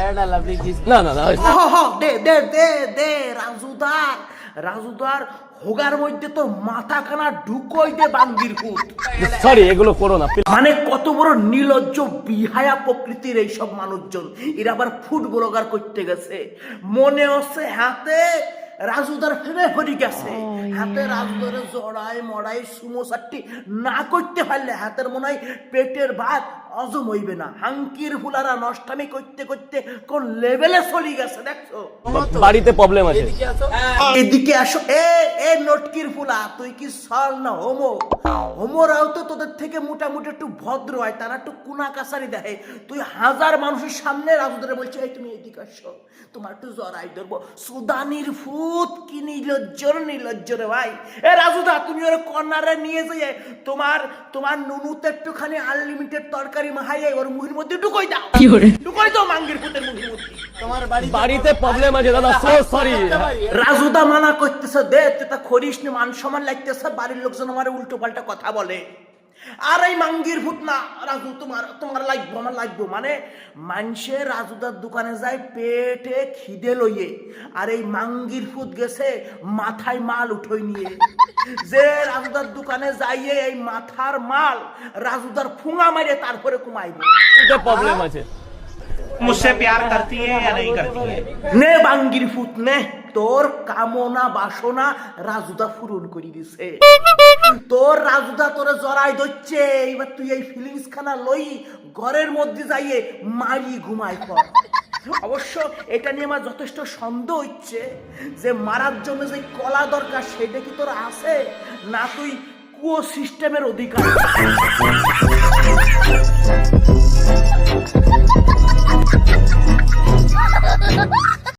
একটা lovely kiss. না না না, দে দে দে দে রাজুদার রাজুদার হোগার মধ্যে তোর মাথা খানা ঢুকোই দে বান্দির পুত। সরি, এগুলো করো না। মানে কত বড় নির্লজ্জ বিহায়া প্রকৃতির এইসব মানুষজন, এরা আবার ফুড ব্লগার করতে গেছে, মনে হচ্ছে হাতে রাজুদার ফেলে ফরি গেছে, হাতে রাজুদারে জড়াই মড়াই সুমোসাটি না করতে পারলে হাতের মনে হয় পেটের ভাত হজম হইবে না। হাঙ্কির ফুলারা নষ্টামি করতে করতে কোন লেভেলে চলে গেছে দেখছো। বাড়িতে প্রবলেম আছে। এদিকে আসো। এ নটকির ফুলা, তুই কি সর না হোমো? হোমোরাও তো তোদের থেকে মোটামুটি একটু ভদ্র হয়, তারা একটু কুনা কাছারি দেখে। তুই হাজার মানুষের সামনে রাজুদারে বলছে এই তুমি এদিকে আসো, তোমার একটু জড়াই ধরবো। সুদানির ফুত কি নির্লজ্জ রে ভাই। এ রাজুদা, তুমি ওর কর্নারে নিয়ে যেয়ে তোমার নুনুতে একটুখানি আনলিমিটেড তরকারি মাহাইয়ে ওর মুখের মধ্যে ঢুকাই দাও, ঢুকাই দাও মাঙ্গির ফুতের মুখের মধ্যে। তোমার বাড়িতে প্রবলেম আছে দাদা, সো সরি। রাজুদা মানা করতেছে, দে তুই তা করিস নি, মান সম্মান লাগতেছে, বাড়ির লোকজন আমার উল্টো পাল্টা কথা বলে। আর এই মাঙ্গির ভূত না রাজু, তোমার লাগবো, আমার লাগবো। মানে মানুষে রাজুদার দোকানে যায় পেটে খিদে লইয়ে, আর এই মাঙ্গির ভূত গেছে মাথায় মাল উঠোই নিয়ে। যে রাজুদার দোকানে যাইয়ে এই মাথার মাল রাজুদার ফুঙা মারে তারপরে কুমাইবে। প্রবলেম আছে। मुझसे प्यार करती है या नहीं करती है? নে বাঙ্গির ফুট নে, তোর কামনা বাসনা রাজুদা পূরণ করে দিছে। তোর রাজুদা তোরে জড়াই ধরছে, এবার তুই এই ফিলিংস খানা লই ঘরের মধ্যে যাইয়ে মারি ঘুমাই পর। অবশ্য এটা নিয়ে আমার যথেষ্ট সন্দেহ হচ্ছে যে মারার জন্য যে কলা দরকার সেটা কি তোর আছে, না তুই কুয়ো সিস্টেমের অধিকার।